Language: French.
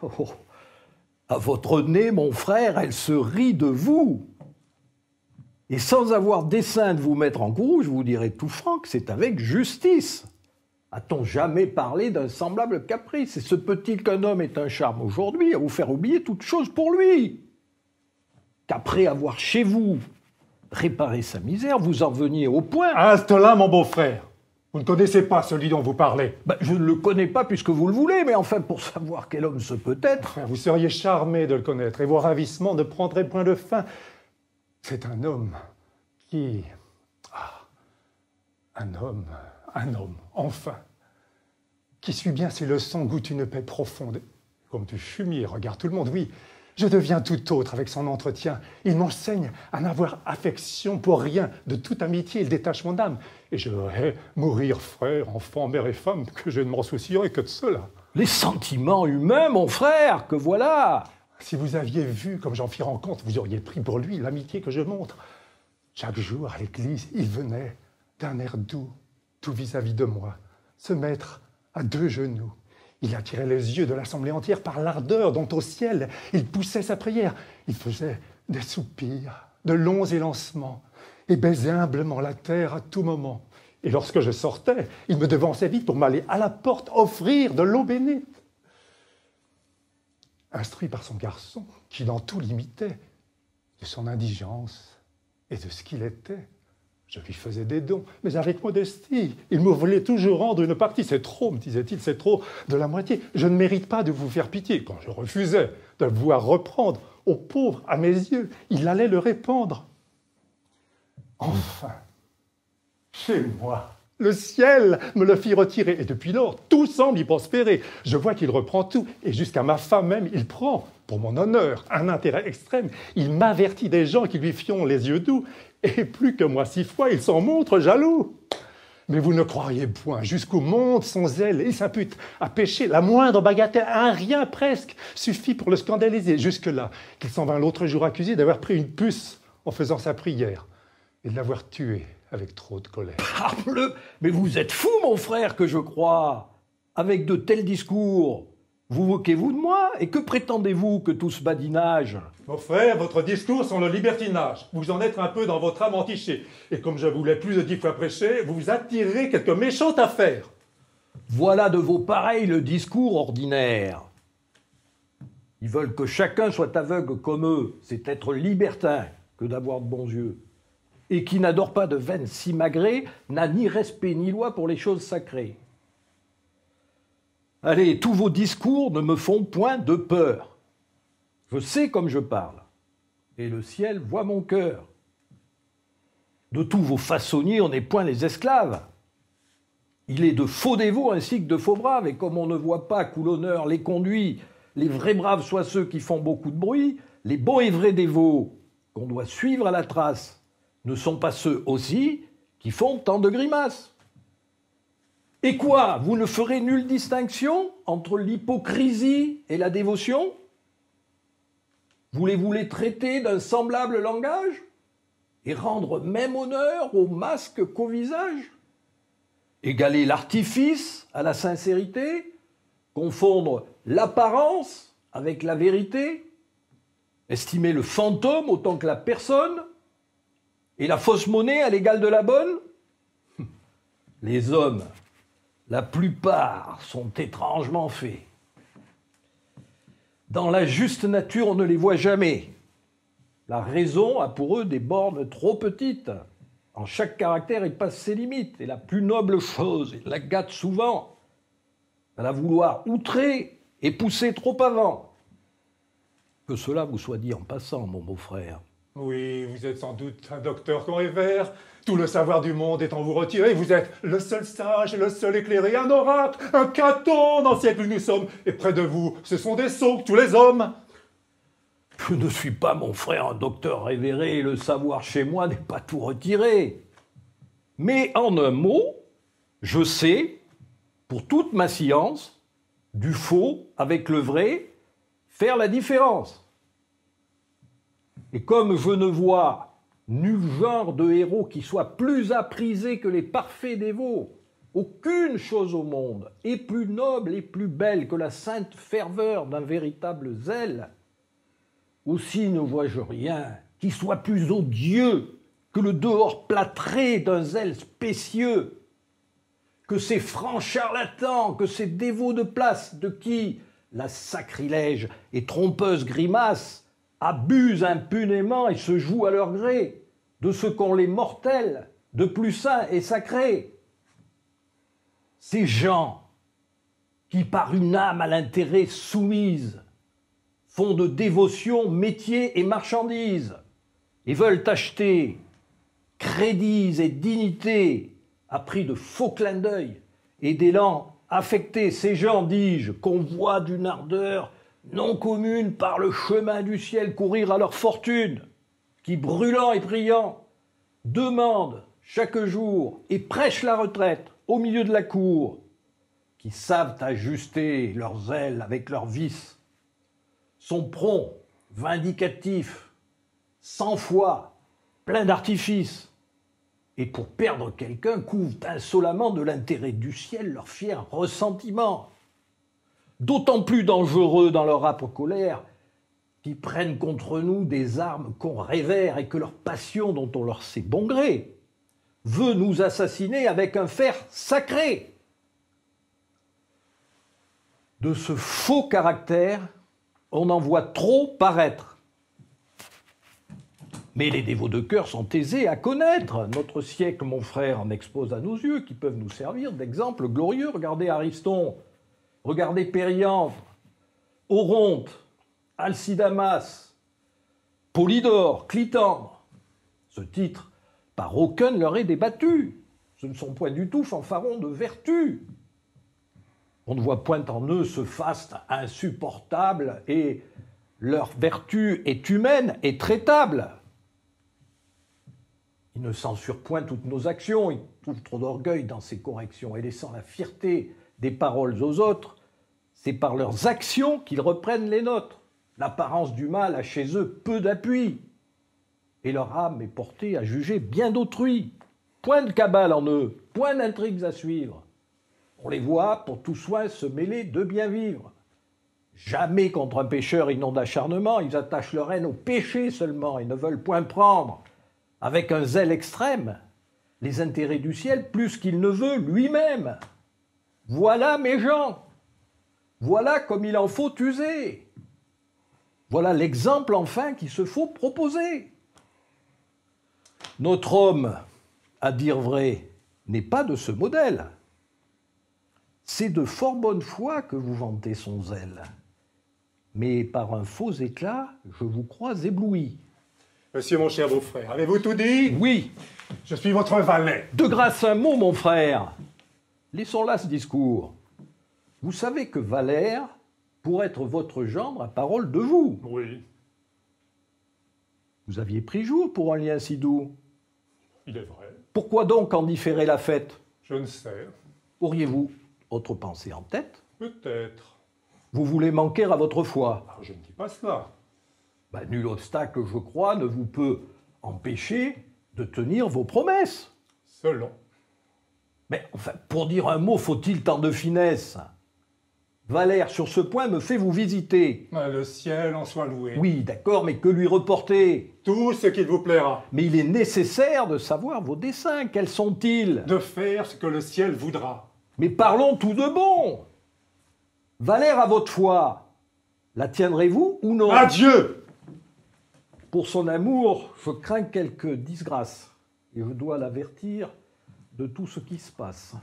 Oh, à votre nez, mon frère, elle se rit de vous. Et sans avoir dessein de vous mettre en courroux, je vous dirai tout franc que c'est avec justice. A-t-on jamais parlé d'un semblable caprice? Et se peut-il qu'un homme ait un charme aujourd'hui à vous faire oublier toute chose pour lui? Qu'après avoir chez vous réparé sa misère, vous en veniez au point... Halte là, mon beau-frère. Vous ne connaissez pas celui dont vous parlez. Je ne le connais pas puisque vous le voulez, mais enfin, pour savoir quel homme ce peut être... Vous seriez charmé de le connaître et vos ravissements ne prendraient point de fin. C'est un homme qui... un homme, enfin, qui suit bien ses leçons, goûte une paix profonde. Comme du fumier, regarde tout le monde, oui. Je deviens tout autre avec son entretien. Il m'enseigne à n'avoir affection pour rien. De toute amitié, il détache mon âme. Et je hais mourir frère, enfant, mère et femme, que je ne m'en soucierai que de cela. Les sentiments humains, mon frère, que voilà. Si vous aviez vu comme j'en fis rencontre, vous auriez pris pour lui l'amitié que je montre. Chaque jour, à l'église, il venait, d'un air doux, tout vis-à-vis de moi, se mettre à 2 genoux. Il attirait les yeux de l'assemblée entière par l'ardeur dont au ciel il poussait sa prière. Il faisait des soupirs, de longs élancements, et baisait humblement la terre à tout moment. Et lorsque je sortais, il me devançait vite pour m'aller à la porte offrir de l'eau bénite. Instruit par son garçon, qui dans tout l'imitait, de son indigence et de ce qu'il était, je lui faisais des dons, mais avec modestie. Il me voulait toujours rendre une partie. C'est trop, me disait-il, c'est trop de la moitié. Je ne mérite pas de vous faire pitié. Quand je refusais de le voir reprendre aux pauvres à mes yeux, il allait le répandre. Enfin, chez moi, le ciel me le fit retirer. Et depuis lors, tout semble y prospérer. Je vois qu'il reprend tout. Et jusqu'à ma femme même, il prend, pour mon honneur, un intérêt extrême. Il m'avertit des gens qui lui fiont les yeux doux. Et plus que moi 6 fois, il s'en montre jaloux. Mais vous ne croiriez point jusqu'où monte son zèle. Il s'impute à pécher. La moindre bagatelle, un rien presque, suffit pour le scandaliser. Jusque-là, qu'il s'en vint l'autre jour accusé d'avoir pris une puce en faisant sa prière et de l'avoir tué avec trop de colère. Parbleu, mais vous êtes fou, mon frère, que je crois. Avec de tels discours, vous moquez-vous de moi? Et que prétendez-vous que tout ce badinage? Mon frère, votre discours sont le libertinage. Vous en êtes un peu dans votre âme entichée. Et comme je vous l'ai plus de 10 fois prêché, vous vous attirez quelques méchantes affaires. Voilà de vos pareils le discours ordinaire. Ils veulent que chacun soit aveugle comme eux. C'est être libertin que d'avoir de bons yeux. Et qui n'adore pas de veines si magrées n'a ni respect ni loi pour les choses sacrées. Allez, tous vos discours ne me font point de peur. Je sais comme je parle, et le ciel voit mon cœur. De tous vos façonniers, on n'est point les esclaves. Il est de faux dévots ainsi que de faux braves, et comme on ne voit pas qu'où l'honneur les conduit, les vrais braves soient ceux qui font beaucoup de bruit, les bons et vrais dévots qu'on doit suivre à la trace ne sont pas ceux aussi qui font tant de grimaces. Et quoi, vous ne ferez nulle distinction entre l'hypocrisie et la dévotion? Voulez-vous les traiter d'un semblable langage et rendre même honneur au masque qu'au visage? Égaler l'artifice à la sincérité? Confondre l'apparence avec la vérité? Estimer le fantôme autant que la personne? Et la fausse monnaie à l'égal de la bonne? Les hommes, la plupart, sont étrangement faits. Dans la juste nature, on ne les voit jamais. La raison a pour eux des bornes trop petites. En chaque caractère, il passe ses limites. Et la plus noble chose, il la gâte souvent. À la vouloir outrer et pousser trop avant. Que cela vous soit dit en passant, mon beau-frère. Oui, vous êtes sans doute un docteur Conrevert. Tout le savoir du monde est en vous retiré. Vous êtes le seul sage, le seul éclairé, un oracle, un Caton dans le siècle où nous sommes. Et près de vous, ce sont des sots, tous les hommes. Je ne suis pas, mon frère, un docteur révéré, et le savoir chez moi n'est pas tout retiré. Mais en un mot, je sais, pour toute ma science, du faux avec le vrai, faire la différence. Et comme je ne vois nul genre de héros qui soit plus apprisé que les parfaits dévots, Aucune chose au monde est plus noble et plus belle que la sainte ferveur d'un véritable zèle. Aussi ne vois-je rien qui soit plus odieux que le dehors plâtré d'un zèle spécieux, que ces francs charlatans, que ces dévots de place, de qui la sacrilège et trompeuse grimace abusent impunément et se jouent à leur gré de ce qu'ont les mortels de plus saints et sacrés. Ces gens qui, par une âme à l'intérêt soumise, font de dévotion métier et marchandise, et veulent acheter crédits et dignités à prix de faux clins d'œil et d'élan affectés. Ces gens, dis-je, qu'on voit d'une ardeur non commune par le chemin du ciel courir à leur fortune, qui, brûlants et priants, demandent chaque jour et prêchent la retraite au milieu de la cour, qui savent ajuster leurs ailes avec leurs vices, sont prompts, vindicatifs, sans foi, pleins d'artifices, et pour perdre quelqu'un couvrent insolemment de l'intérêt du ciel leur fier ressentiment. D'autant plus dangereux dans leur âpre colère qu'ils prennent contre nous des armes qu'on révère et que leur passion, dont on leur sait bon gré, veut nous assassiner avec un fer sacré. De ce faux caractère, on en voit trop paraître. Mais les dévots de cœur sont aisés à connaître. Notre siècle, mon frère, en expose à nos yeux, qui peuvent nous servir d'exemple glorieux. Regardez Ariston, regardez Périandre, Oronte, Alcidamas, Polydore, Clitandre. Ce titre, par aucun ne leur est débattu. Ce ne sont point du tout fanfarons de vertu. On ne voit point en eux ce faste insupportable, et leur vertu est humaine et traitable. Ils ne censurent point toutes nos actions, ils trouvent trop d'orgueil dans ces corrections, et laissant la fierté des paroles aux autres, c'est par leurs actions qu'ils reprennent les nôtres. L'apparence du mal a chez eux peu d'appui, et leur âme est portée à juger bien d'autrui. Point de cabale en eux, point d'intrigues à suivre. On les voit pour tout soin se mêler de bien vivre. Jamais contre un pécheur ils n'ont d'acharnement, ils attachent leur haine au péché seulement et ne veulent point prendre, avec un zèle extrême, les intérêts du ciel plus qu'il ne veut lui-même. Voilà mes gens, voilà comme il en faut user. Voilà l'exemple enfin qu'il se faut proposer. Notre homme, à dire vrai, n'est pas de ce modèle. C'est de fort bonne foi que vous vantez son zèle. Mais par un faux éclat, je vous crois ébloui. Monsieur mon cher beau-frère, avez-vous tout dit? Oui. Je suis votre valet. De grâce un mot, mon frère. Laissons là ce discours. Vous savez que Valère, pour être votre gendre, a parole de vous. Oui. Vous aviez pris jour pour un lien si doux. Il est vrai. Pourquoi donc en différer la fête? Je ne sais. Auriez-vous autre pensée en tête? Peut-être. Vous voulez manquer à votre foi? Ah, je ne dis pas cela. Nul obstacle, je crois, ne vous peut empêcher de tenir vos promesses. Selon. Mais enfin, pour dire un mot, faut-il tant de finesse? Valère, sur ce point, me fait vous visiter. Le ciel en soit loué. Oui, d'accord, mais que lui reporter? Tout ce qu'il vous plaira. Mais il est nécessaire de savoir vos desseins. Quels sont-ils? De faire ce que le ciel voudra. Mais parlons tout de bon. Valère, à votre foi, la tiendrez-vous ou non? Adieu! Pour son amour, je crains quelque disgrâce, et je dois l'avertir de tout ce qui se passe.